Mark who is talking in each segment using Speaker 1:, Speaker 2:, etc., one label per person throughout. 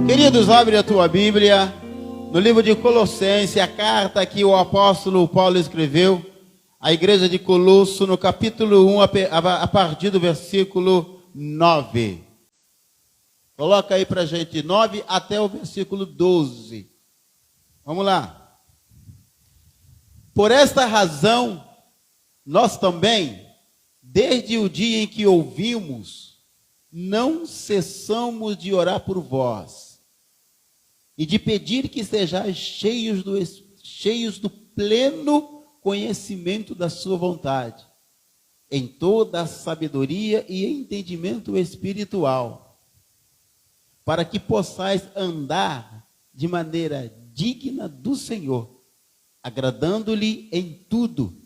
Speaker 1: Queridos, abre a tua Bíblia no livro de Colossenses, a carta que o apóstolo Paulo escreveu à igreja de Colosso, no capítulo 1, a partir do versículo 9. Coloca aí pra gente 9 até o versículo 12. Vamos lá. Por esta razão, nós também, desde o dia em que ouvimos, não cessamos de orar por vós e de pedir que sejais cheios do pleno conhecimento da sua vontade, em toda a sabedoria e entendimento espiritual, para que possais andar de maneira digna do Senhor, agradando-lhe em tudo,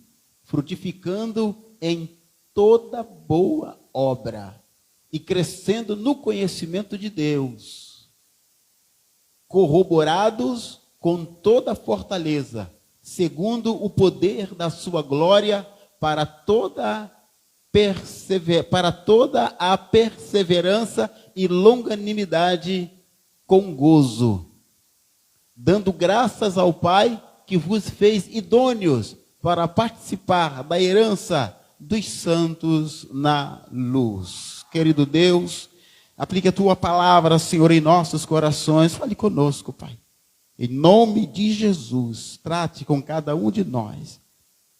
Speaker 1: frutificando em toda boa obra e crescendo no conhecimento de Deus, corroborados com toda fortaleza, segundo o poder da sua glória, para toda a perseverança e longanimidade com gozo, dando graças ao Pai que vos fez idôneos para participar da herança dos santos na luz. Querido Deus, aplique a tua palavra, Senhor, em nossos corações. Fale conosco, Pai. Em nome de Jesus, trate com cada um de nós.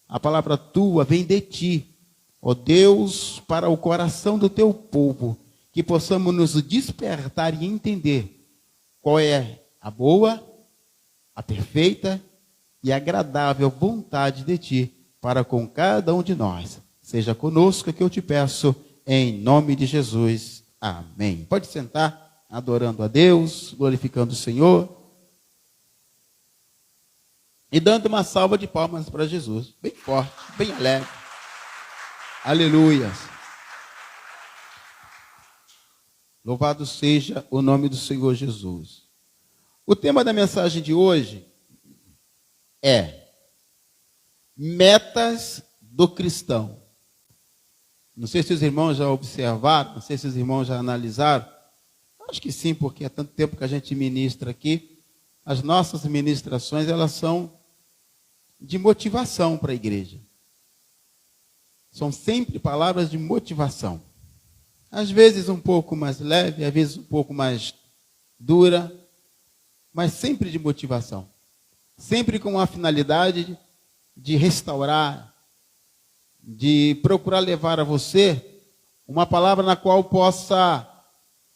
Speaker 1: A palavra tua vem de ti, ó Deus, para o coração do teu povo, que possamos nos despertar e entender qual é a boa, a perfeita e agradável vontade de ti para com cada um de nós. Seja conosco, que eu te peço, em nome de Jesus. Amém. Pode sentar, adorando a Deus, glorificando o Senhor e dando uma salva de palmas para Jesus, bem forte, bem alegre. Aleluia. Louvado seja o nome do Senhor Jesus. O tema da mensagem de hoje é metas do cristão. Não sei se os irmãos já observaram, não sei se os irmãos já analisaram. Acho que sim, porque há tanto tempo que a gente ministra aqui. As nossas ministrações, elas são de motivação para a igreja. São sempre palavras de motivação. Às vezes um pouco mais leve, às vezes um pouco mais dura, mas sempre de motivação. Sempre com a finalidade de restaurar, de procurar levar a você uma palavra na qual possa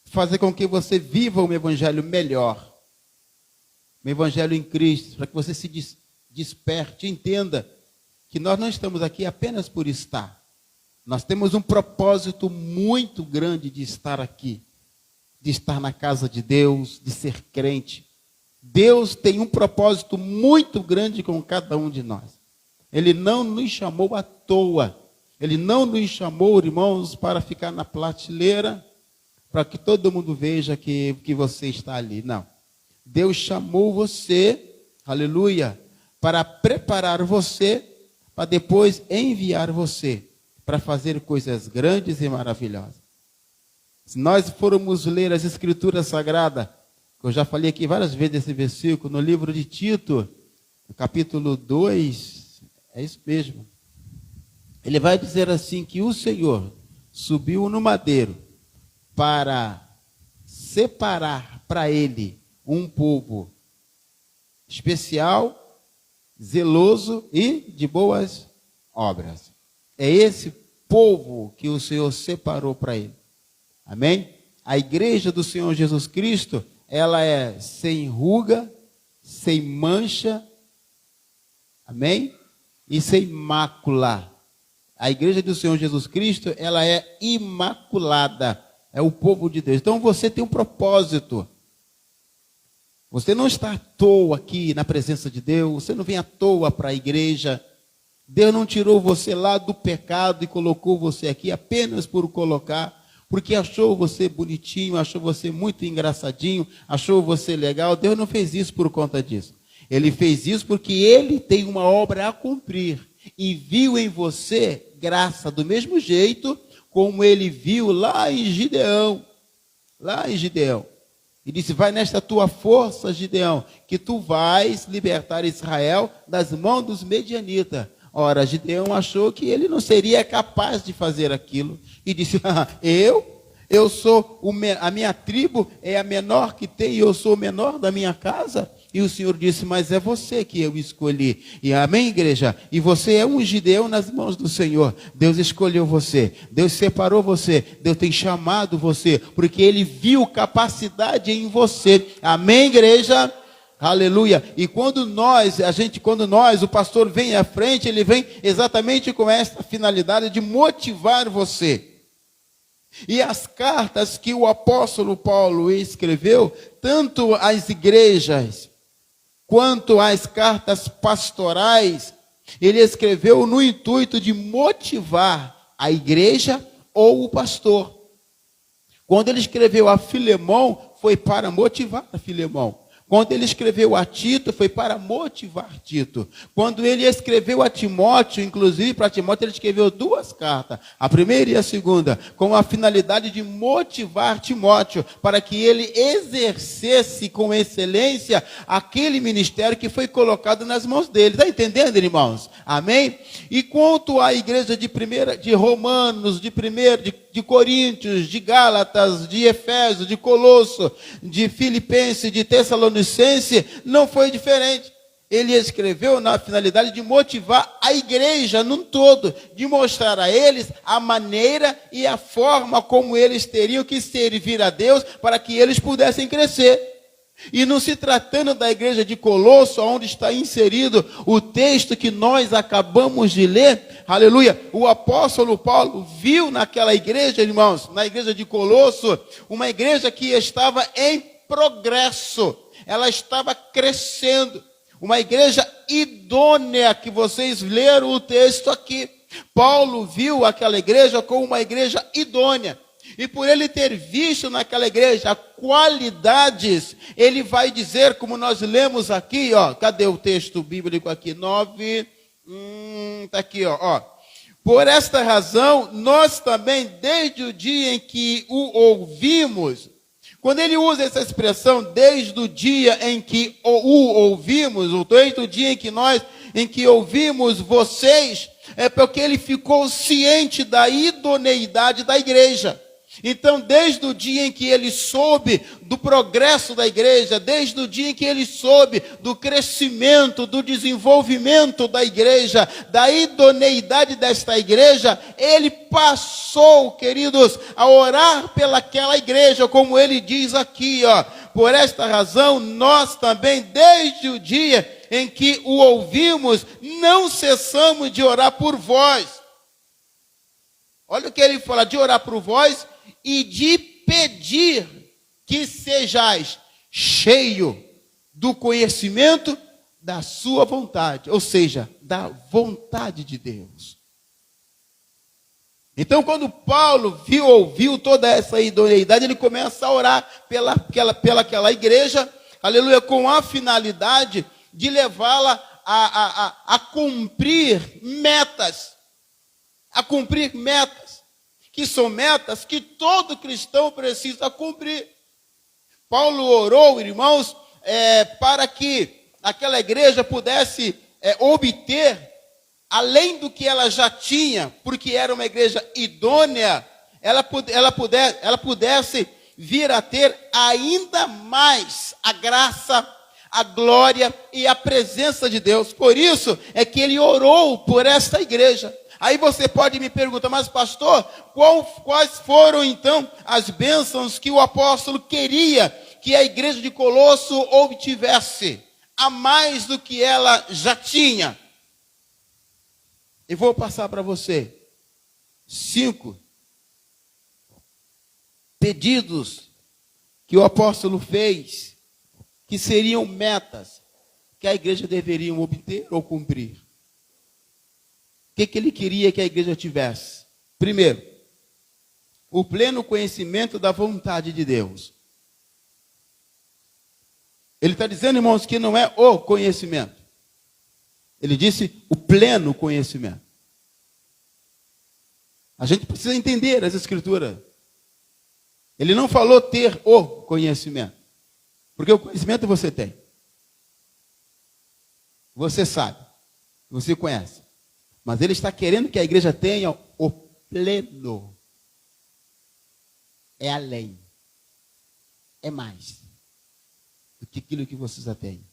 Speaker 1: fazer com que você viva um evangelho melhor. Um evangelho em Cristo, para que você se desperte, entenda que nós não estamos aqui apenas por estar. Nós temos um propósito muito grande de estar aqui, de estar na casa de Deus, de ser crente. Deus tem um propósito muito grande com cada um de nós. Ele não nos chamou à toa. Ele não nos chamou, irmãos, para ficar na prateleira, para que todo mundo veja que você está ali. Não. Deus chamou você, aleluia, para preparar você, para depois enviar você para fazer coisas grandes e maravilhosas. Se nós formos ler as Escrituras Sagradas, eu já falei aqui várias vezes esse versículo, no livro de Tito, no capítulo 2, é isso mesmo. Ele vai dizer assim, que o Senhor subiu no madeiro para separar para ele um povo especial, zeloso e de boas obras. É esse povo que o Senhor separou para ele. Amém? A igreja do Senhor Jesus Cristo, ela é sem ruga, sem mancha, amém? E sem mácula. A igreja do Senhor Jesus Cristo, ela é imaculada. É o povo de Deus. Então você tem um propósito. Você não está à toa aqui na presença de Deus. Você não vem à toa para a igreja. Deus não tirou você lá do pecado e colocou você aqui apenas por colocar, porque achou você bonitinho, achou você muito engraçadinho, achou você legal. Deus não fez isso por conta disso. Ele fez isso porque Ele tem uma obra a cumprir e viu em você graça do mesmo jeito como Ele viu lá em Gideão. E disse, vai nesta tua força, Gideão, que tu vais libertar Israel das mãos dos medianitas. Ora, Gideão achou que ele não seria capaz de fazer aquilo. E disse, eu sou, a minha tribo é a menor que tem, e eu sou o menor da minha casa. E o Senhor disse, mas é você que eu escolhi. E amém, igreja? E você é um Gideão nas mãos do Senhor. Deus escolheu você. Deus separou você. Deus tem chamado você. Porque Ele viu capacidade em você. Amém, igreja? Aleluia. E quando o pastor vem à frente, ele vem exatamente com essa finalidade de motivar você. E as cartas que o apóstolo Paulo escreveu, tanto às igrejas, quanto às cartas pastorais, ele escreveu no intuito de motivar a igreja ou o pastor. Quando ele escreveu a Filemão, foi para motivar a Filemão. Quando ele escreveu a Tito, foi para motivar Tito. Quando ele escreveu a Timóteo, inclusive para Timóteo, ele escreveu 2 cartas, a primeira e a segunda, com a finalidade de motivar Timóteo, para que ele exercesse com excelência aquele ministério que foi colocado nas mãos dele. Está entendendo, irmãos? Amém? E quanto à igreja de Romanos, de Coríntios, de Gálatas, de Efésios, de Colosso, de Filipenses, de Tessalonicense, não foi diferente. Ele escreveu na finalidade de motivar a igreja num todo, de mostrar a eles a maneira e a forma como eles teriam que servir a Deus para que eles pudessem crescer. E não se tratando da igreja de Colosso, onde está inserido o texto que nós acabamos de ler, aleluia, o apóstolo Paulo viu naquela igreja, irmãos, na igreja de Colosso, uma igreja que estava em progresso, ela estava crescendo, uma igreja idônea, que vocês leram o texto aqui. Paulo viu aquela igreja como uma igreja idônea. E por ele ter visto naquela igreja qualidades, ele vai dizer, como nós lemos aqui, cadê o texto bíblico aqui? 9, está aqui, Por esta razão, nós também, desde o dia em que o ouvimos, quando ele usa essa expressão, desde o dia em que o ouvimos, ou desde o dia em que ouvimos vocês, é porque ele ficou ciente da idoneidade da igreja. Então, desde o dia em que ele soube do progresso da igreja, desde o dia em que ele soube do crescimento, do desenvolvimento da igreja, da idoneidade desta igreja, ele passou, queridos, a orar pelaquela igreja, como ele diz aqui, Por esta razão, nós também, desde o dia em que o ouvimos, não cessamos de orar por vós. Olha o que ele fala, de orar por vós e de pedir que sejais cheio do conhecimento da sua vontade, ou seja, da vontade de Deus. Então, quando Paulo ouviu toda essa idoneidade, ele começa a orar pelaquela igreja, aleluia, com a finalidade de levá-la a cumprir metas, que são metas que todo cristão precisa cumprir. Paulo orou, irmãos, para que aquela igreja pudesse obter, além do que ela já tinha, porque era uma igreja idônea, ela pudesse vir a ter ainda mais a graça, a glória e a presença de Deus. Por isso é que ele orou por esta igreja. Aí você pode me perguntar, mas pastor, quais foram então as bênçãos que o apóstolo queria que a igreja de Colosso obtivesse, a mais do que ela já tinha? Eu vou passar para você 5 pedidos que o apóstolo fez, que seriam metas que a igreja deveria obter ou cumprir. O que ele queria que a igreja tivesse? Primeiro, o pleno conhecimento da vontade de Deus. Ele está dizendo, irmãos, que não é o conhecimento. Ele disse o pleno conhecimento. A gente precisa entender as escrituras. Ele não falou ter o conhecimento. Porque o conhecimento você tem. Você sabe. Você conhece. Mas ele está querendo que a igreja tenha o pleno. É além. É mais do que aquilo que você já tem.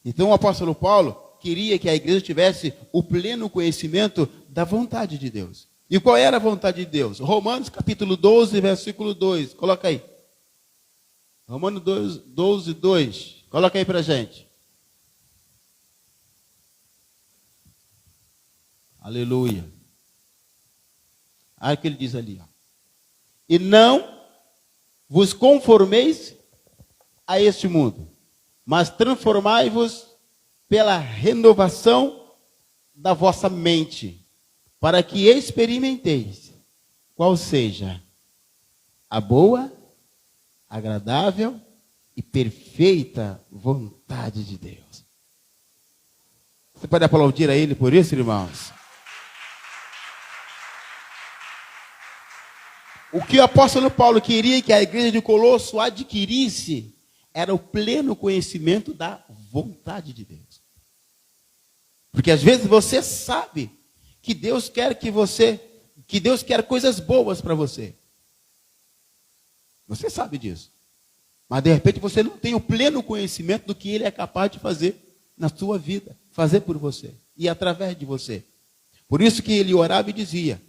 Speaker 1: Então o apóstolo Paulo queria que a igreja tivesse o pleno conhecimento da vontade de Deus. E qual era a vontade de Deus? Romanos capítulo 12, versículo 2. Coloca aí. Romanos 12, 2. Coloca aí pra gente. Aleluia. Olha o que ele diz ali. Ó. E não vos conformeis a este mundo, mas transformai-vos pela renovação da vossa mente, para que experimenteis qual seja a boa, agradável e perfeita vontade de Deus. Você pode aplaudir a Ele por isso, irmãos? O que o apóstolo Paulo queria que a igreja de Colosso adquirisse era o pleno conhecimento da vontade de Deus. Porque às vezes você sabe que Deus quer que Deus quer coisas boas para você. Você sabe disso. Mas de repente você não tem o pleno conhecimento do que Ele é capaz de fazer na sua vida, fazer por você e através de você. Por isso que ele orava e dizia,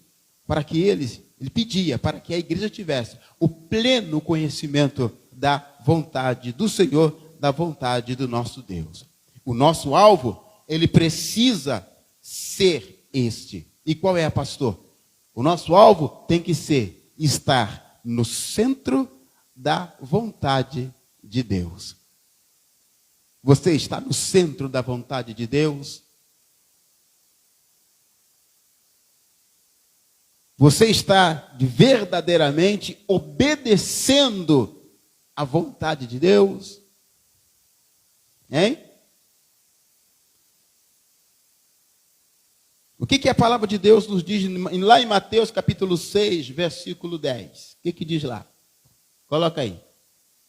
Speaker 1: para que ele pedia para que a igreja tivesse o pleno conhecimento da vontade do Senhor, da vontade do nosso Deus. O nosso alvo, ele precisa ser este. E qual é, pastor? O nosso alvo tem que ser estar no centro da vontade de Deus. Você está no centro da vontade de Deus? Você está verdadeiramente obedecendo à vontade de Deus? Hein? O que a palavra de Deus nos diz lá em Mateus capítulo 6, versículo 10? O que diz lá? Coloca aí.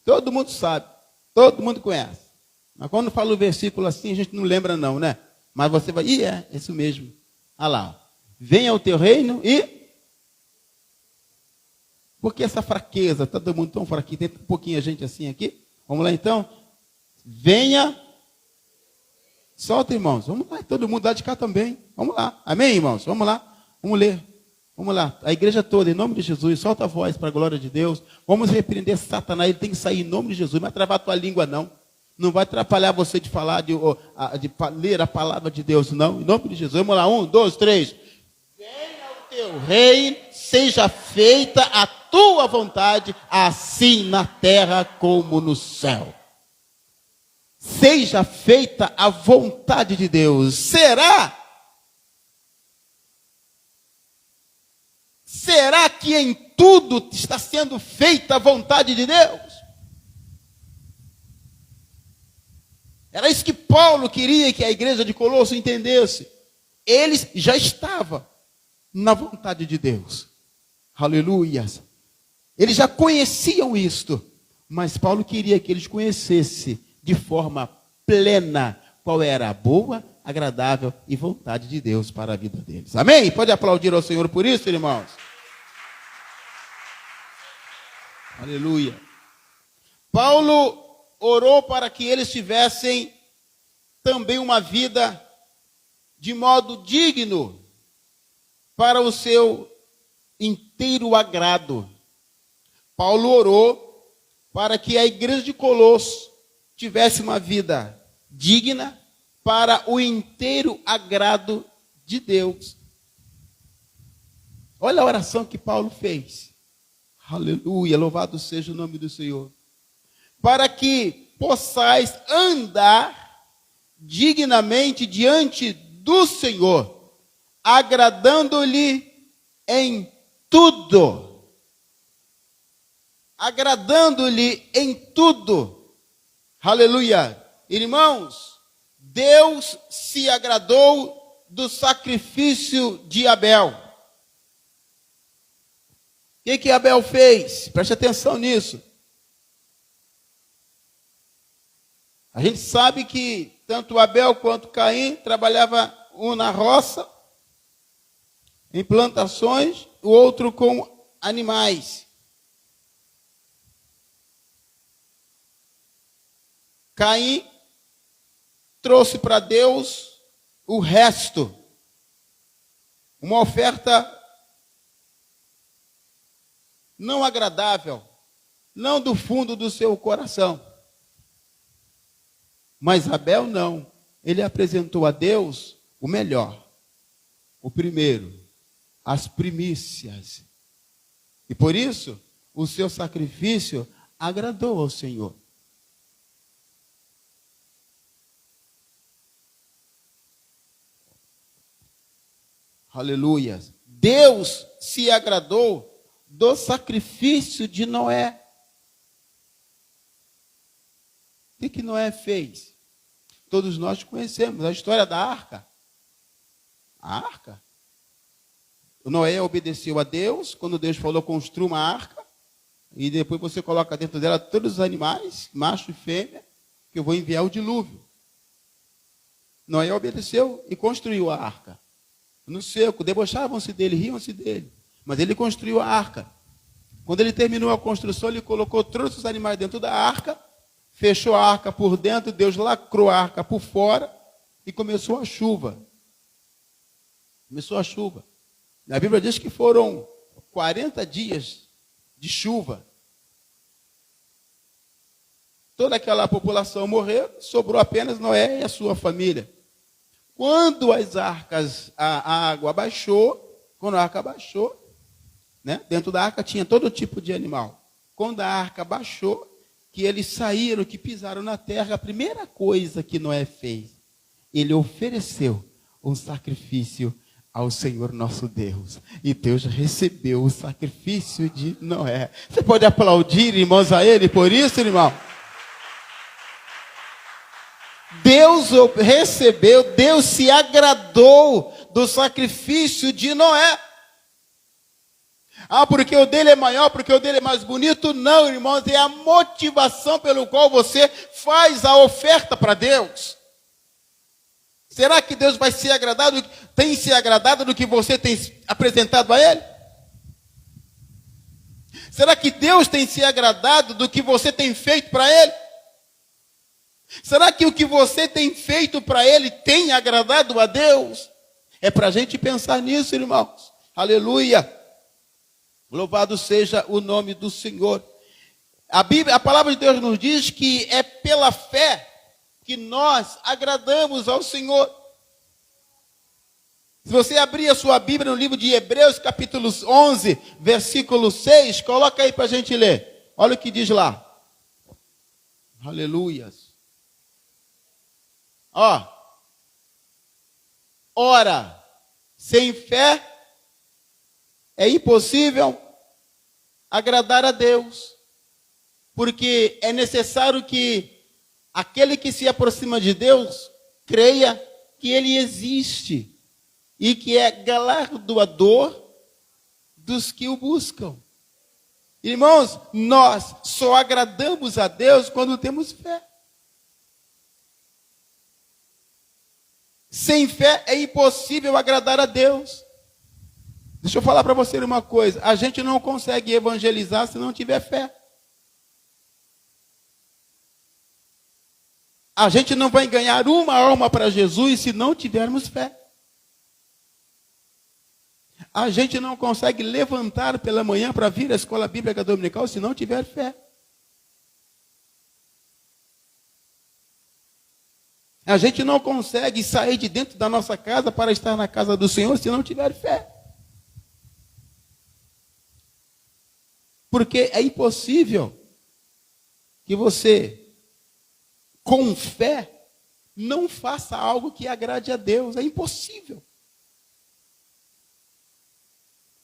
Speaker 1: Todo mundo sabe, todo mundo conhece. Mas quando fala o versículo assim, a gente não lembra não, né? Mas você vai, é isso mesmo. Olha lá. Venha o teu reino e... Por que essa fraqueza? Todo mundo tão fraquinho, tem um pouquinho a gente assim aqui. Vamos lá então. Venha. Solta, irmãos. Vamos lá, todo mundo lá de cá também. Vamos lá. Amém, irmãos? Vamos lá. Vamos ler. Vamos lá. A igreja toda, em nome de Jesus, solta a voz para a glória de Deus. Vamos repreender Satanás. Ele tem que sair em nome de Jesus. Não vai travar a tua língua, não. Não vai atrapalhar você de falar, de ler a palavra de Deus, não. Em nome de Jesus. Vamos lá. 1, 2, 3. Venha o teu reino, seja feita a tua vontade, assim na terra como no céu. Seja feita a vontade de Deus. Será que em tudo está sendo feita a vontade de Deus? Era isso que Paulo queria que a igreja de Colosso entendesse. Eles já estavam na vontade de Deus. Aleluia. Eles já conheciam isto, mas Paulo queria que eles conhecessem de forma plena qual era a boa, agradável e vontade de Deus para a vida deles. Amém? Pode aplaudir ao Senhor por isso, irmãos? Aleluia. Paulo orou para que eles tivessem também uma vida de modo digno para o seu inteiro agrado. Paulo orou para que a igreja de Colosso tivesse uma vida digna para o inteiro agrado de Deus. Olha a oração que Paulo fez. Aleluia, louvado seja o nome do Senhor. Para que possais andar dignamente diante do Senhor, agradando-lhe em tudo. Agradando-lhe em tudo. Aleluia. Irmãos, Deus se agradou do sacrifício de Abel. O que Abel fez? Preste atenção nisso. A gente sabe que tanto Abel quanto Caim trabalhavam um na roça, em plantações, o outro com animais. Caim trouxe para Deus o resto, uma oferta não agradável, não do fundo do seu coração. Mas Abel não, ele apresentou a Deus o melhor, o primeiro, as primícias. E por isso, o seu sacrifício agradou ao Senhor. Aleluia. Deus se agradou do sacrifício de Noé. O que Noé fez? Todos nós conhecemos a história da arca. A arca. O Noé obedeceu a Deus, quando Deus falou, construa uma arca, e depois você coloca dentro dela todos os animais, macho e fêmea, que eu vou enviar o dilúvio. Noé obedeceu e construiu a arca. No seco, debochavam-se dele, riam-se dele. Mas ele construiu a arca. Quando ele terminou a construção, ele colocou todos os animais dentro da arca, fechou a arca por dentro, Deus lacrou a arca por fora e começou a chuva. Começou a chuva. A Bíblia diz que foram 40 dias de chuva. Toda aquela população morreu, sobrou apenas Noé e a sua família. Quando a água baixou, quando a arca baixou, né, dentro da arca tinha todo tipo de animal. Quando a arca baixou, que eles saíram, que pisaram na terra, a primeira coisa que Noé fez, ele ofereceu um sacrifício ao Senhor nosso Deus. E Deus recebeu o sacrifício de Noé. Você pode aplaudir, irmãos, a ele por isso, irmão? Deus recebeu, Deus se agradou do sacrifício de Noé. Ah, porque o dele é maior, porque o dele é mais bonito? Não, irmãos, é a motivação pelo qual você faz a oferta para Deus. Será que Deus vai se agradar, tem se agradado do que você tem apresentado a Ele? Será que Deus tem se agradado do que você tem feito para Ele? Será que o que você tem feito para Ele tem agradado a Deus? É para a gente pensar nisso, irmãos. Aleluia. Louvado seja o nome do Senhor. A palavra de Deus nos diz que é pela fé que nós agradamos ao Senhor. Se você abrir a sua Bíblia no livro de Hebreus, capítulo 11, versículo 6, coloca aí para a gente ler. Olha o que diz lá. Aleluias. Ora, sem fé é impossível agradar a Deus, porque é necessário que aquele que se aproxima de Deus creia que Ele existe e que é galardoador dos que o buscam. Irmãos, nós só agradamos a Deus quando temos fé. Sem fé é impossível agradar a Deus. Deixa eu falar para você uma coisa. A gente não consegue evangelizar se não tiver fé. A gente não vai ganhar uma alma para Jesus se não tivermos fé. A gente não consegue levantar pela manhã para vir à escola bíblica dominical se não tiver fé. A gente não consegue sair de dentro da nossa casa para estar na casa do Senhor se não tiver fé. Porque é impossível que você, com fé, não faça algo que agrade a Deus. É impossível.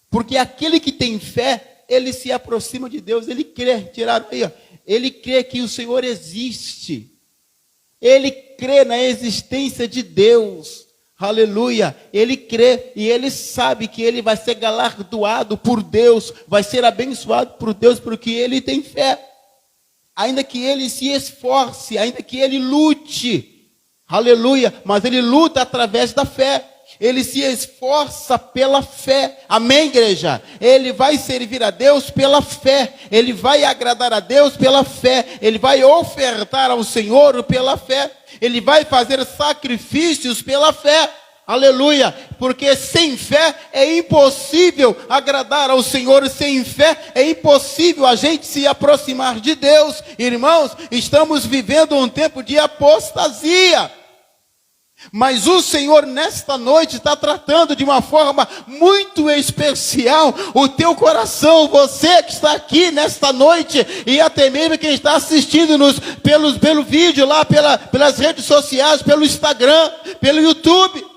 Speaker 1: Porque aquele que tem fé, ele se aproxima de Deus, ele crê, tiraram aí, ele crê que o Senhor existe. Ele crê na existência de Deus. Aleluia. Ele crê e ele sabe que ele vai ser galardoado por Deus, vai ser abençoado por Deus, porque ele tem fé. ainda que ele se esforce, ainda que ele lute, aleluia, mas ele luta através da fé. Ele se esforça pela fé. Amém, igreja? Ele vai servir a Deus pela fé. Ele vai agradar a Deus pela fé. Ele vai ofertar ao Senhor pela fé. Ele vai fazer sacrifícios pela fé. Aleluia. Porque sem fé é impossível agradar ao Senhor. Sem fé é impossível a gente se aproximar de Deus. Irmãos, estamos vivendo um tempo de apostasia. Mas o Senhor nesta noite está tratando de uma forma muito especial o teu coração, você que está aqui nesta noite, e até mesmo quem está assistindo-nos pelo vídeo lá, pelas redes sociais, pelo Instagram, pelo YouTube.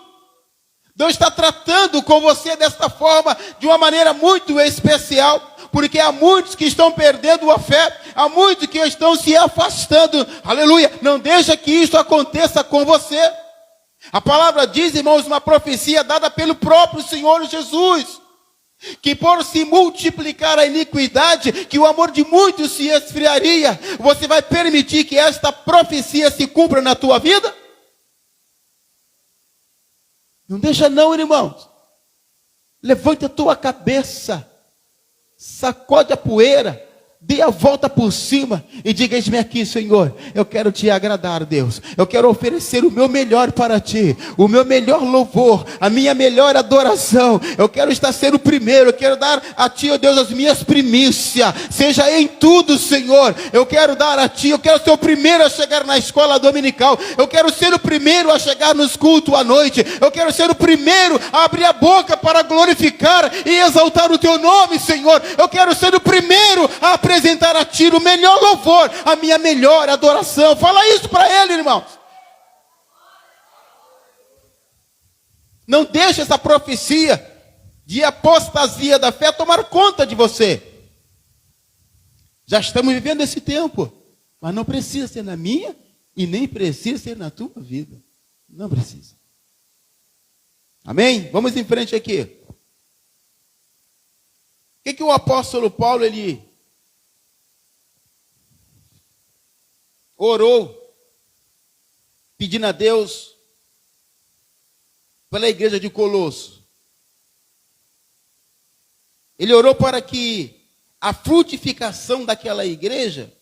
Speaker 1: Deus está tratando com você desta forma, de uma maneira muito especial, porque há muitos que estão perdendo a fé, há muitos que estão se afastando. Aleluia, não deixa que isso aconteça com você. A palavra diz, irmãos, uma profecia dada pelo próprio Senhor Jesus, que por se multiplicar a iniquidade, que o amor de muitos se esfriaria. Você vai permitir que esta profecia se cumpra na tua vida? Não deixa não, irmãos. Levante a tua cabeça, sacode a poeira, dê a volta por cima e diga: eis-me aqui, Senhor, eu quero te agradar, Deus. Eu quero oferecer o meu melhor para ti, o meu melhor louvor, a minha melhor adoração. Eu quero estar sendo o primeiro, eu quero dar a ti, ó Deus, as minhas primícias. Seja em tudo, Senhor. Eu quero dar a ti, eu quero ser o primeiro a chegar na escola dominical. Eu quero ser o primeiro a chegar nos cultos à noite. Eu quero ser o primeiro a abrir a boca para glorificar e exaltar o teu nome, Senhor. Eu quero ser o primeiro a apresentar a ti o melhor louvor, a minha melhor adoração. Fala isso para ele, irmãos. Não deixe essa profecia de apostasia da fé tomar conta de você. Já estamos vivendo esse tempo, mas não precisa ser na minha e nem precisa ser na tua vida. Não precisa. Amém? Vamos em frente aqui. O que o apóstolo Paulo, ele orou, pedindo a Deus pela igreja de Colosso? Ele orou para que a frutificação daquela igreja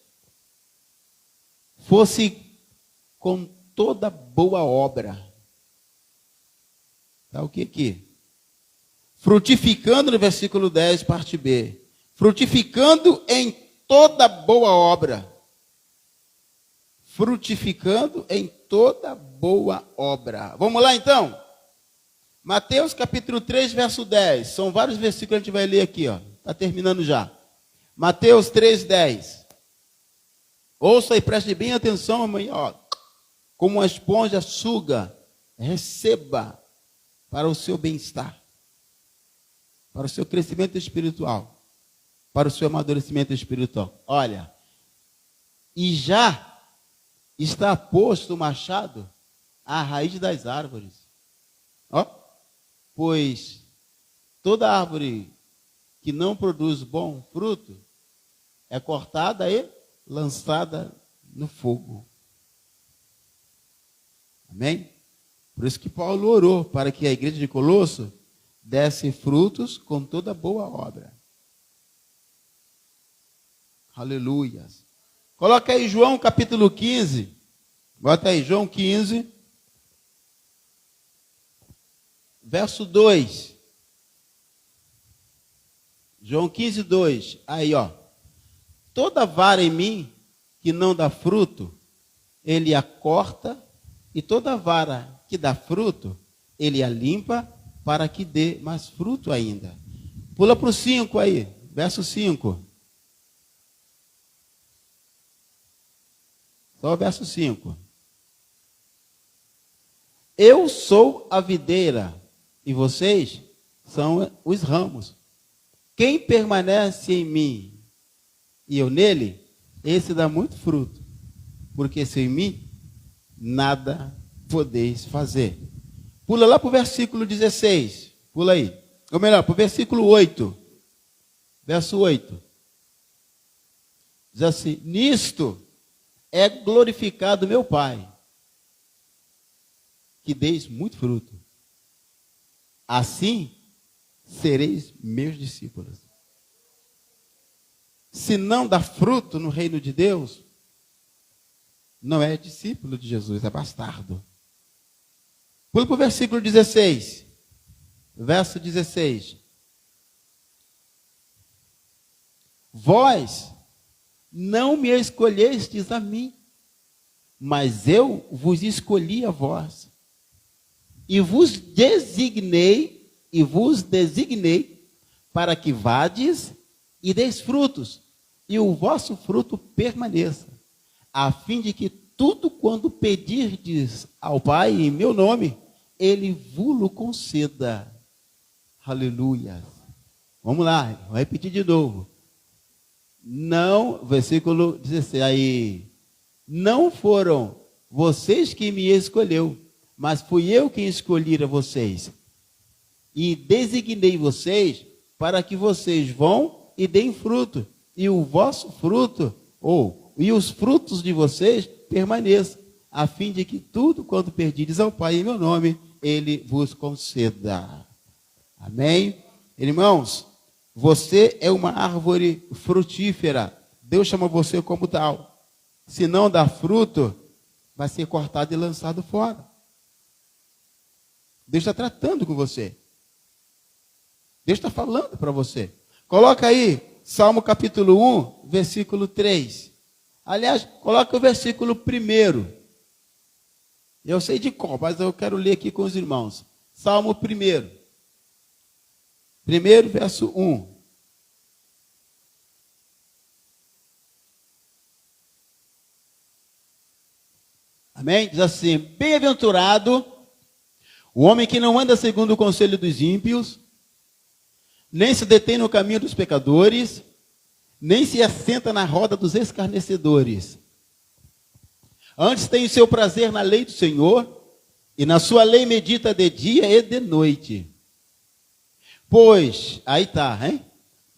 Speaker 1: fosse com toda boa obra. Tá o que aqui? Frutificando, no versículo 10, parte B. Frutificando em toda boa obra. Frutificando em toda boa obra. Vamos lá então? Mateus capítulo 3, verso 10. São vários versículos que a gente vai ler aqui, ó. Está terminando já. Mateus 3, 10. Ouça e preste bem atenção, amanhã, ó. Como uma esponja suga, receba para o seu bem-estar, para o seu crescimento espiritual, para o seu amadurecimento espiritual. Olha, e já está posto o machado à raiz das árvores. Ó, pois toda árvore que não produz bom fruto é cortada e lançada no fogo. Amém? Por isso que Paulo orou para que a igreja de Colosso desse frutos com toda boa obra. Aleluia. Coloca aí João capítulo 15. Bota aí João 15. Verso 2. João 15, 2. Aí, ó. Toda vara em mim que não dá fruto, ele a corta, e toda vara que dá fruto, ele a limpa, para que dê mais fruto ainda. Pula para o 5 aí. Verso 5. Só o verso 5. Eu sou a videira, e vocês são os ramos. Quem permanece em mim e eu nele, esse dá muito fruto. Porque sem mim, nada podeis fazer. Pula lá para o versículo 16. Pula aí. Ou melhor, para o versículo 8. Verso 8. Diz assim: nisto é glorificado meu Pai, que deis muito fruto. Assim sereis meus discípulos. Se não dá fruto no reino de Deus, não é discípulo de Jesus, é bastardo. Pula para o versículo 16. Verso 16. Vós não me escolhestes a mim, mas eu vos escolhi a vós. E vos designei para que vades e deis frutos, e o vosso fruto permaneça, a fim de que tudo quando pedirdes ao Pai em meu nome, Ele vos conceda. Aleluia. Vamos lá, vou repetir de novo. Não, versículo 16 aí. Não foram vocês que me escolheu, mas fui eu quem escolhi a vocês. E designei vocês para que vocês vão e deem fruto, e o vosso fruto, e os frutos de vocês permaneçam, a fim de que tudo quanto pedirdes ao Pai em meu nome, Ele vos conceda. Amém? Irmãos, você é uma árvore frutífera. Deus chama você como tal. Se não dá fruto, vai ser cortado e lançado fora. Deus está tratando com você. Deus está falando para você. Coloca aí, Salmo capítulo 1, versículo 3. Aliás, coloca o versículo 1. Eu sei de cor, mas eu quero ler aqui com os irmãos. Salmo 1. 1, verso 1. Amém? Diz assim: bem-aventurado o homem que não anda segundo o conselho dos ímpios, nem se detém no caminho dos pecadores, nem se assenta na roda dos escarnecedores. Antes tem o seu prazer na lei do Senhor, e na sua lei medita de dia e de noite. Pois, aí está, hein?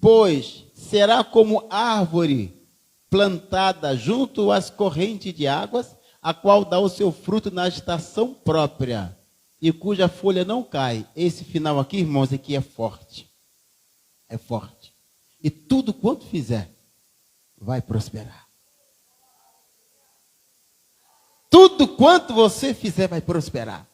Speaker 1: Pois será como árvore plantada junto às correntes de águas, a qual dá o seu fruto na estação própria, e cuja folha não cai. Esse final aqui, irmãos, aqui é forte. É forte. E tudo quanto fizer, vai prosperar. Tudo quanto você fizer, vai prosperar.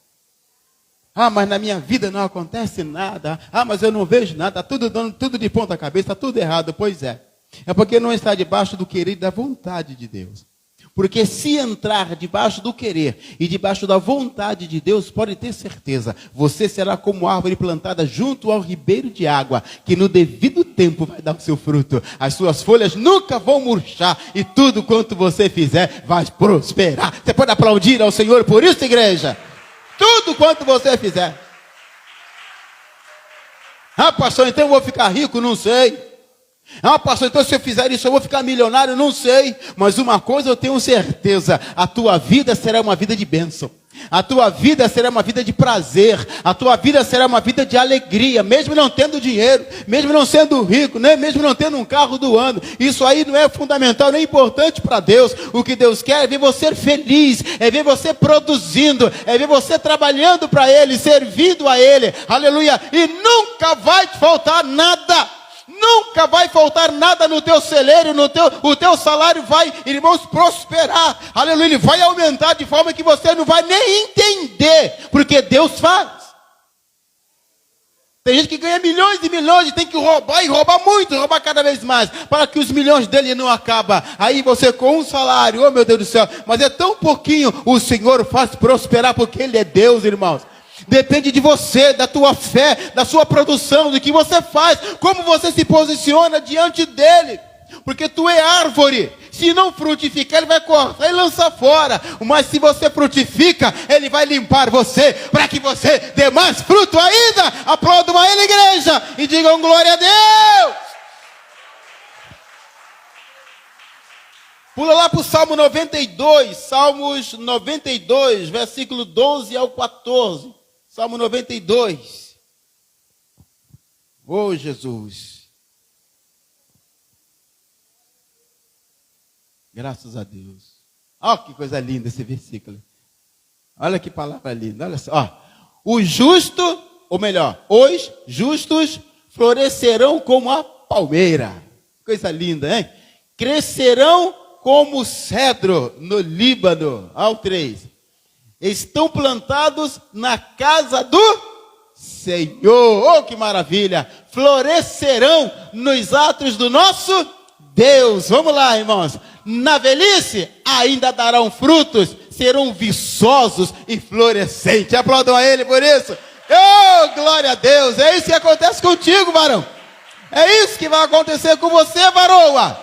Speaker 1: Ah, mas na minha vida não acontece nada. Ah, mas eu não vejo nada. Está tudo dando tudo de ponta cabeça, está tudo errado. Pois é. É porque não está debaixo do querer e da vontade de Deus. Porque se entrar debaixo do querer e debaixo da vontade de Deus, pode ter certeza, você será como árvore plantada junto ao ribeiro de água, que no devido tempo vai dar o seu fruto. As suas folhas nunca vão murchar e tudo quanto você fizer vai prosperar. Você pode aplaudir ao Senhor por isso, igreja? Tudo quanto você fizer. Ah, pastor, então eu vou ficar rico? Não sei. Ah, pastor, então se eu fizer isso eu vou ficar milionário? Não sei. Mas uma coisa eu tenho certeza: a tua vida será uma vida de bênção. A tua vida será uma vida de prazer. A tua vida será uma vida de alegria, mesmo não tendo dinheiro, mesmo não sendo rico, né? Mesmo não tendo um carro do ano. Isso aí não é fundamental nem importante para Deus. O que Deus quer é ver você feliz, é ver você produzindo, é ver você trabalhando para Ele, servindo a Ele. Aleluia. E nunca vai te faltar nada. Nunca vai faltar nada no teu celeiro, o teu salário vai, irmãos, prosperar. Aleluia, ele vai aumentar de forma que você não vai nem entender, porque Deus faz. Tem gente que ganha milhões e milhões e tem que roubar, e roubar muito, roubar cada vez mais, para que os milhões dele não acabem. Aí você com um salário, oh meu Deus do céu, mas é tão pouquinho, o Senhor faz prosperar, porque Ele é Deus, irmãos. Depende de você, da tua fé, da sua produção, do que você faz, como você se posiciona diante dele. Porque tu é árvore. Se não frutificar, ele vai cortar e lançar fora. Mas se você frutifica, ele vai limpar você, para que você dê mais fruto ainda. Aplaudam a ele, igreja, e digam glória a Deus. Pula lá para o Salmo 92, Salmos 92, versículo 12 ao 14. Salmo 92. Oh, Jesus. Graças a Deus. Olha que coisa linda esse versículo. Olha que palavra linda. Olha só. Ó. O justo, ou melhor, os justos florescerão como a palmeira. Coisa linda, hein? Crescerão como o cedro no Líbano. Ao 3. Estão plantados na casa do Senhor. Oh, que maravilha. Florescerão nos atos do nosso Deus. Vamos lá, irmãos. Na velhice ainda darão frutos, serão viçosos e florescentes. Aplaudam a Ele por isso. Oh, glória a Deus. É isso que acontece contigo, varão. É isso que vai acontecer com você, varoa.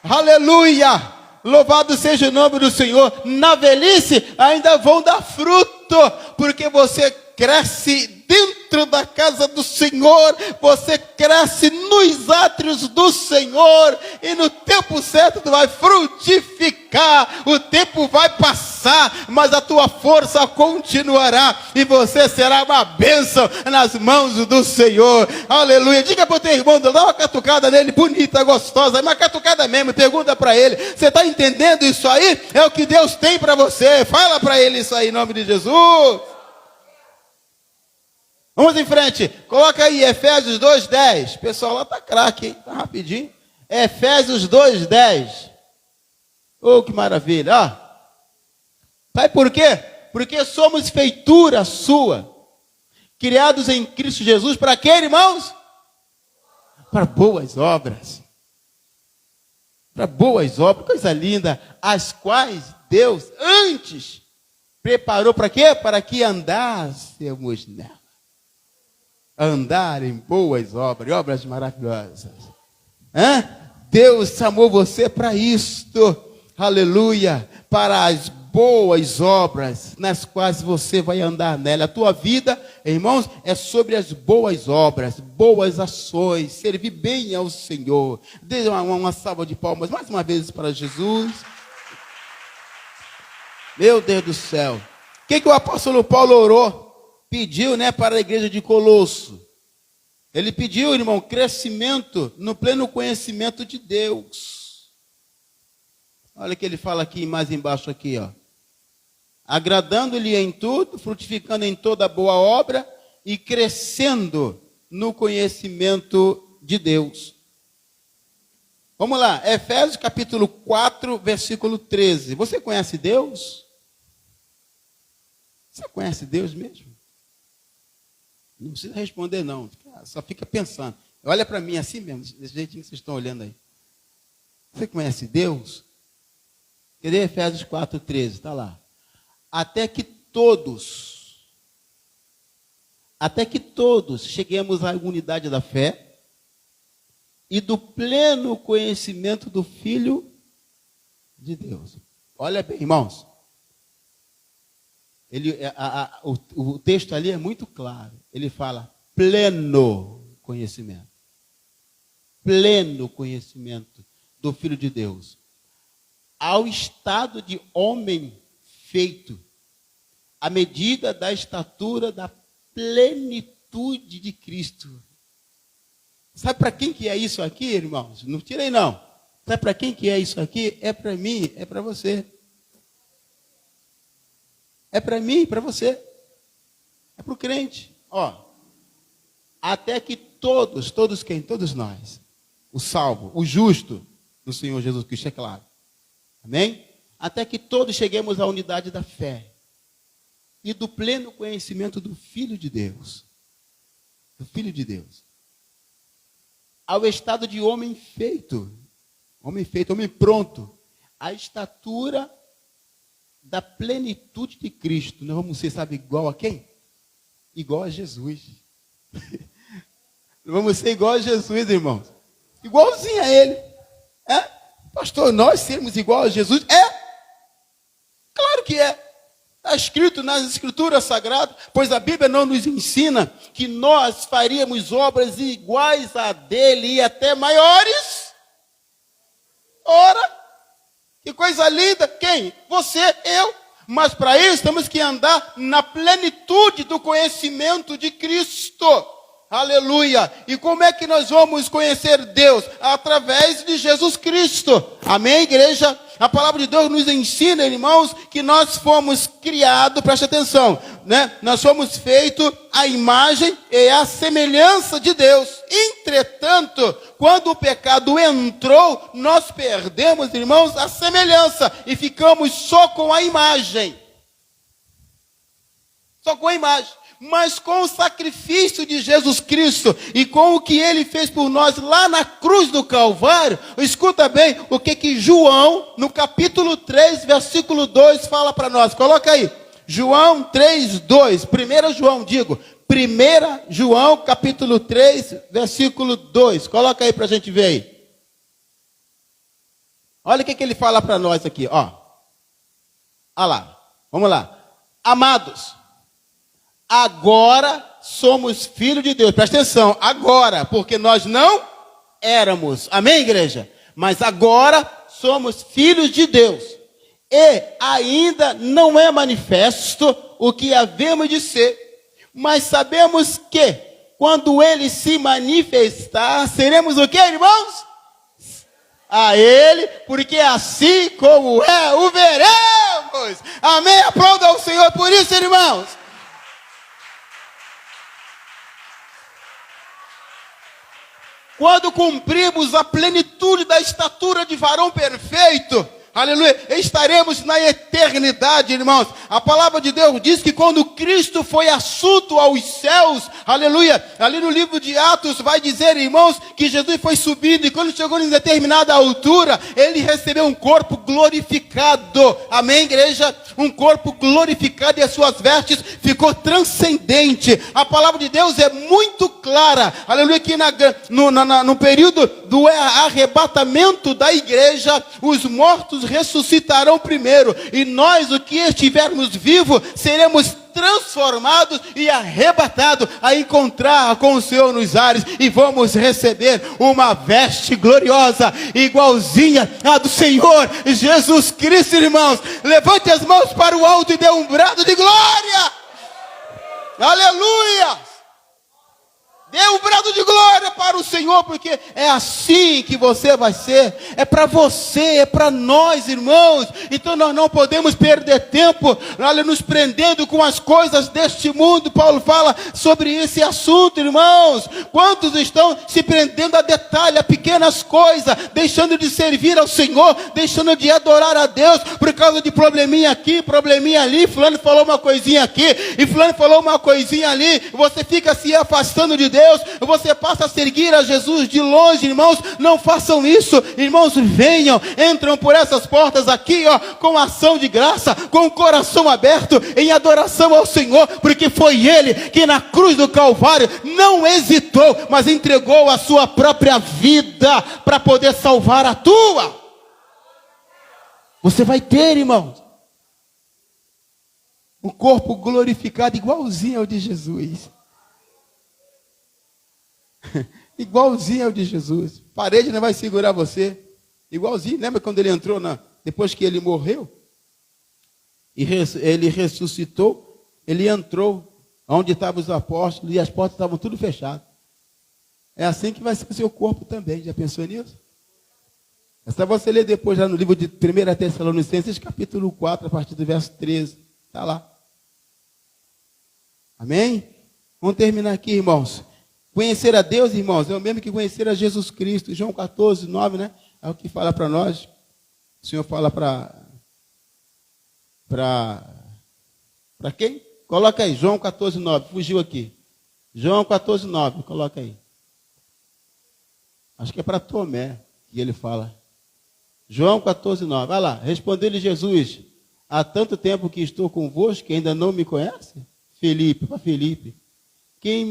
Speaker 1: Aleluia. Louvado seja o nome do Senhor. Na velhice ainda vão dar fruto, porque você cresce dentro da casa do Senhor, você cresce nos átrios do Senhor, e no tempo certo tu vai frutificar. O tempo vai passar, mas a tua força continuará, e você será uma bênção nas mãos do Senhor. Aleluia. Diga para o teu irmão, dá uma catucada nele, bonita, gostosa, uma catucada mesmo, pergunta para ele, você está entendendo isso aí? É o que Deus tem para você. Fala para ele isso aí, em nome de Jesus. Vamos em frente. Coloca aí Efésios 2:10. Pessoal, lá está craque, hein? Está rapidinho. Efésios 2:10. Oh, que maravilha. Ah. Sabe por quê? Porque somos feitura sua, criados em Cristo Jesus. Para quê, irmãos? Para boas obras. Para boas obras. Coisa linda. As quais Deus antes preparou para quê? Para que andássemos nela. Andar em boas obras, obras maravilhosas. Deus chamou você para isto, aleluia, para as boas obras, nas quais você vai andar nela. A tua vida, irmãos, é sobre as boas obras, boas ações, servir bem ao Senhor. Dê uma salva de palmas, mais uma vez, para Jesus. Meu Deus do céu. O que o apóstolo Paulo orou? Pediu, para a igreja de Colosso. Ele pediu, irmão, crescimento no pleno conhecimento de Deus. Olha o que ele fala aqui, mais embaixo aqui, ó. Agradando-lhe em tudo, frutificando em toda boa obra e crescendo no conhecimento de Deus. Vamos lá, Efésios capítulo 4, versículo 13. Você conhece Deus? Você conhece Deus mesmo? Não precisa responder, não. Só fica pensando. Olha para mim assim mesmo, desse jeitinho que vocês estão olhando aí. Você conhece Deus? Cadê Efésios 4:13? Está lá. Até que todos cheguemos à unidade da fé e do pleno conhecimento do Filho de Deus. Olha bem, irmãos. O texto ali é muito claro. Ele fala pleno conhecimento. Pleno conhecimento do Filho de Deus. Ao estado de homem feito, à medida da estatura da plenitude de Cristo. Sabe para quem que é isso aqui, irmãos? Não tirei não. Sabe para quem que é isso aqui? É para mim, é para você. É para mim e para você. É para o crente. Ó, até que todos quem? Todos nós. O salvo, o justo do Senhor Jesus Cristo, é claro. Amém? Até que todos cheguemos à unidade da fé e do pleno conhecimento do Filho de Deus. Do Filho de Deus. Ao estado de homem feito, homem pronto, a estatura da plenitude de Cristo. Nós vamos ser, sabe, igual a quem? Igual a Jesus. Vamos ser igual a Jesus, irmãos. Igualzinho a Ele. Pastor, nós sermos igual a Jesus? Claro que é. Está escrito nas Escrituras Sagradas, pois a Bíblia não nos ensina que nós faríamos obras iguais a dele e até maiores. Ora, que coisa linda. Quem? Você, eu. Mas para isso temos que andar na plenitude do conhecimento de Cristo. Aleluia. E como é que nós vamos conhecer Deus? Através de Jesus Cristo. Amém, igreja? A palavra de Deus nos ensina, irmãos, que nós fomos criados, preste atenção, né? Nós fomos feitos à imagem e à semelhança de Deus. Entretanto, quando o pecado entrou, nós perdemos, irmãos, a semelhança e ficamos só com a imagem. Só com a imagem. Mas com o sacrifício de Jesus Cristo e com o que ele fez por nós lá na cruz do Calvário, escuta bem o que João, no capítulo 3, versículo 2, fala para nós. Coloca aí, João 3, 2, 1 João, 1 João, capítulo 3, versículo 2. Coloca aí para a gente ver aí. Olha o que ele fala para nós aqui, ó. Olha lá, vamos lá. Amados, agora somos filhos de Deus. Presta atenção, agora, porque nós não éramos. Amém, igreja? Mas agora somos filhos de Deus. E ainda não é manifesto o que havemos de ser. Mas sabemos que, quando ele se manifestar, seremos o que, irmãos? A ele, porque assim como é, o veremos. Amém? Aplauda ao Senhor por isso, irmãos. Quando cumprimos a plenitude da estatura de varão perfeito, aleluia, estaremos na eternidade, irmãos. A palavra de Deus diz que quando Cristo foi assunto aos céus, aleluia, ali no livro de Atos vai dizer, irmãos, que Jesus foi subindo e quando chegou em determinada altura, ele recebeu um corpo glorificado. Amém, igreja? Um corpo glorificado e as suas vestes ficou transcendente. A palavra de Deus é muito clara, aleluia, que no período do arrebatamento da igreja, os mortos ressuscitarão primeiro, e nós, o que estivermos vivos, seremos transformados e arrebatados a encontrar com o Senhor nos ares, e vamos receber uma veste gloriosa, igualzinha à do Senhor Jesus Cristo, irmãos. Levante as mãos para o alto e dê um brado de glória. Aleluia! Dê um brado de glória para o Senhor, porque é assim que você vai ser. É para você, é para nós, irmãos. Então nós não podemos perder tempo, olha, nos prendendo com as coisas deste mundo. Paulo fala sobre esse assunto, irmãos. Quantos estão se prendendo a detalhe, a pequenas coisas, deixando de servir ao Senhor, deixando de adorar a Deus, por causa de probleminha aqui, probleminha ali. Fulano falou uma coisinha aqui, e fulano falou uma coisinha ali. Você fica se afastando de Deus, você passa a seguir a Jesus de longe, irmãos. Não façam isso, irmãos. Venham, entram por essas portas aqui, ó, com ação de graça, com o coração aberto, em adoração ao Senhor, porque foi Ele que na cruz do Calvário não hesitou, mas entregou a sua própria vida para poder salvar a tua. Você vai ter, irmãos, um corpo glorificado igualzinho ao de Jesus. Igualzinho ao de Jesus. Parede não vai segurar você. Igualzinho. Lembra quando ele entrou depois que ele morreu? E ele ressuscitou. Ele entrou onde estavam os apóstolos e as portas estavam tudo fechadas. É assim que vai ser o seu corpo também. Já pensou nisso? É só você ler depois lá no livro de 1 Tessalonicenses, capítulo 4, a partir do verso 13. Está lá. Amém? Vamos terminar aqui, irmãos. Conhecer a Deus, irmãos, é o mesmo que conhecer a Jesus Cristo. João 14, 9, né? É o que fala para nós. O Senhor fala para quem? Coloca aí, João 14, 9. Fugiu aqui. João 14, 9. Coloca aí. Acho que é para Tomé que ele fala. João 14, 9. Vai lá. Respondeu-lhe Jesus: há tanto tempo que estou convosco que ainda não me conhece? Felipe, para Felipe. Quem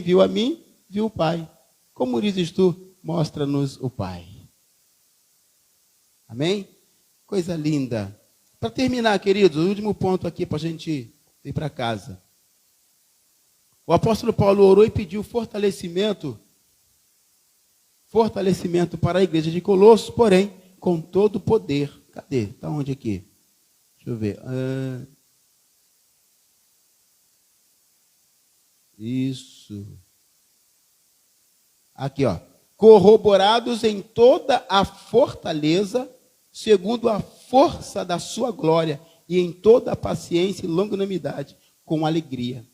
Speaker 1: viu a mim, viu o Pai. Como dizes tu, mostra-nos o Pai. Amém? Coisa linda. Para terminar, queridos, o último ponto aqui para a gente ir para casa. O apóstolo Paulo orou e pediu fortalecimento para a igreja de Colossos, porém, com todo o poder. Cadê? Está onde aqui? Deixa eu ver. Isso. Aqui, ó. Corroborados em toda a fortaleza segundo a força da sua glória, e em toda a paciência e longanimidade, com alegria.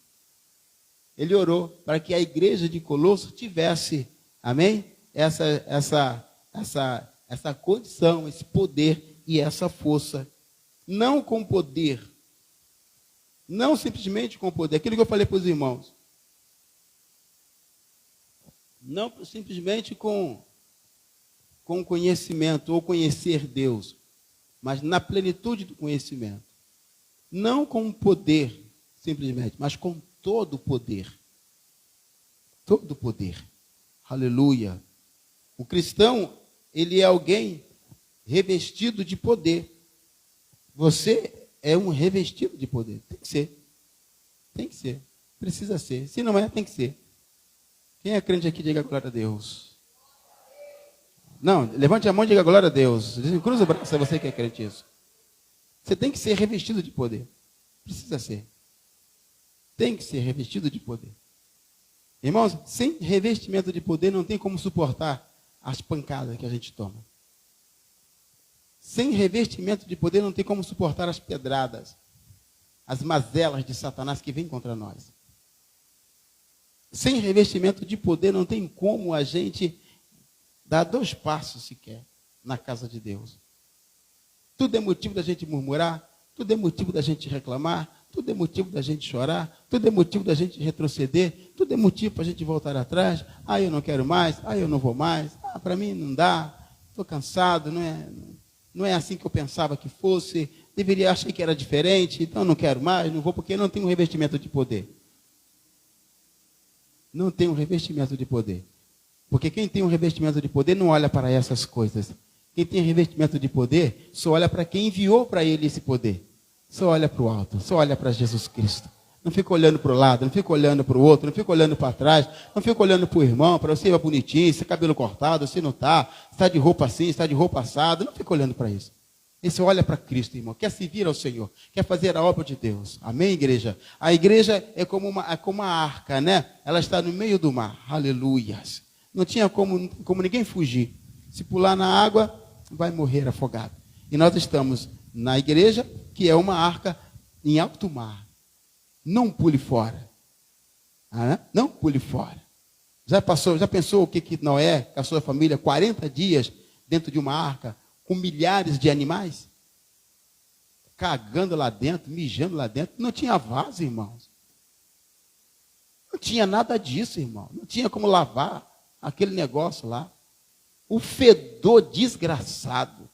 Speaker 1: Ele orou para que a igreja de Colosso tivesse, amém? Essa condição, esse poder e essa força. Não com poder. Não simplesmente com poder. Aquilo que eu falei para os irmãos. Não simplesmente com conhecimento ou conhecer Deus, mas na plenitude do conhecimento. Não com poder, simplesmente, mas com todo o poder. Todo o poder. Aleluia. O cristão, ele é alguém revestido de poder. Você é um revestido de poder. Tem que ser. Tem que ser. Precisa ser. Se não é, tem que ser. Quem é crente aqui, diga glória a Deus. Não, levante a mão e diga glória a Deus. Cruza o braço, é você que é crente isso. Você tem que ser revestido de poder. Precisa ser. Tem que ser revestido de poder. Irmãos, sem revestimento de poder não tem como suportar as pancadas que a gente toma. Sem revestimento de poder não tem como suportar as pedradas, as mazelas de Satanás que vêm contra nós. Sem revestimento de poder não tem como a gente dar 2 passos sequer na casa de Deus. Tudo é motivo da gente murmurar, tudo é motivo da gente reclamar, tudo é motivo da gente chorar, tudo é motivo da gente retroceder, tudo é motivo para a gente voltar atrás. Ah, eu não quero mais, ah, eu não vou mais, ah, para mim não dá, estou cansado, não é assim que eu pensava que fosse, achei que era diferente, então não quero mais, não vou, porque não tenho um revestimento de poder. Não tem um revestimento de poder. Porque quem tem um revestimento de poder não olha para essas coisas. Quem tem revestimento de poder só olha para quem enviou para ele esse poder. Só olha para o alto, só olha para Jesus Cristo. Não fica olhando para o lado, não fica olhando para o outro, não fica olhando para trás, não fica olhando para o irmão, para você ir bonitinho, se cabelo cortado, se não está, está de roupa assim, está de roupa assada, não fica olhando para isso. Esse olha para Cristo, irmão, quer servir ao Senhor, quer fazer a obra de Deus. Amém, igreja? A igreja é como uma arca, né? Ela está no meio do mar, aleluias. Não tinha como ninguém fugir. Se pular na água, vai morrer afogado. E nós estamos na igreja, que é uma arca em alto mar. Não pule fora. Não pule fora. Já pensou o que Noé, com a sua família, 40 dias dentro de uma arca, com milhares de animais? Cagando lá dentro, mijando lá dentro. Não tinha vaso, irmãos. Não tinha nada disso, irmão. Não tinha como lavar aquele negócio lá. O fedor desgraçado.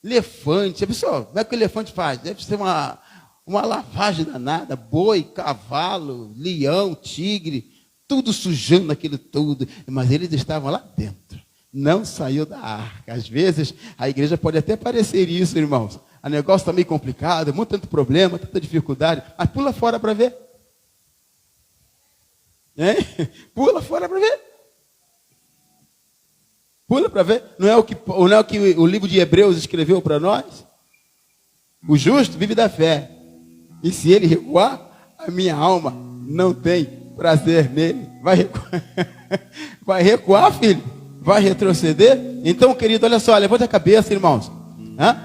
Speaker 1: Elefante. Pessoal, como é que o elefante faz? Deve ser uma lavagem danada. Boi, cavalo, leão, tigre, tudo sujando aquilo tudo. Mas eles estavam lá dentro. Não saiu da arca. Às vezes, a igreja pode até parecer isso, irmãos. O negócio está meio complicado, muito tanto problema, tanta dificuldade. Mas pula fora para ver. Pula fora para ver. Pula para ver. Não é o que o livro de Hebreus escreveu para nós? O justo vive da fé. E se ele recuar, a minha alma não tem prazer nele. Vai recuar, vai recuar, filho? Vai retroceder? Então, querido, olha só, levanta a cabeça, irmãos.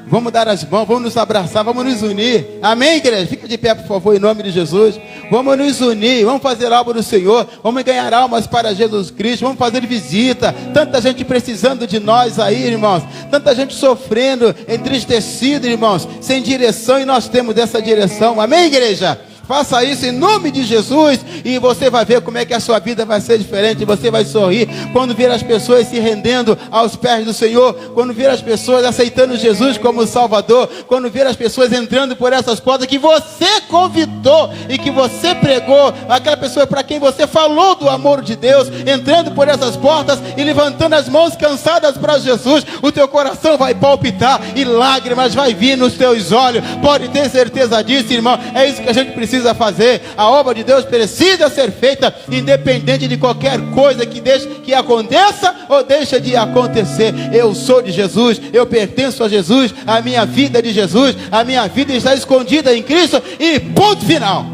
Speaker 1: Vamos dar as mãos, vamos nos abraçar, vamos nos unir. Amém, igreja? Fica de pé, por favor, em nome de Jesus. Vamos nos unir, vamos fazer a obra do Senhor, vamos ganhar almas para Jesus Cristo, vamos fazer visita. Tanta gente precisando de nós aí, irmãos. Tanta gente sofrendo, entristecida, irmãos, sem direção, e nós temos essa direção. Amém, igreja? Faça isso em nome de Jesus e você vai ver como é que a sua vida vai ser diferente. Você vai sorrir quando ver as pessoas se rendendo aos pés do Senhor, quando ver as pessoas aceitando Jesus como Salvador, quando ver as pessoas entrando por essas portas que você convidou e que você pregou, aquela pessoa para quem você falou do amor de Deus, entrando por essas portas e levantando as mãos cansadas para Jesus. O teu coração vai palpitar e lágrimas vai vir nos teus olhos. Pode ter certeza disso, irmão. É isso que a gente precisa fazer. A obra de Deus precisa ser feita, independente de qualquer coisa que aconteça ou deixa de acontecer. Eu sou de Jesus, eu pertenço a Jesus, a minha vida é de Jesus, a minha vida está escondida em Cristo e ponto final.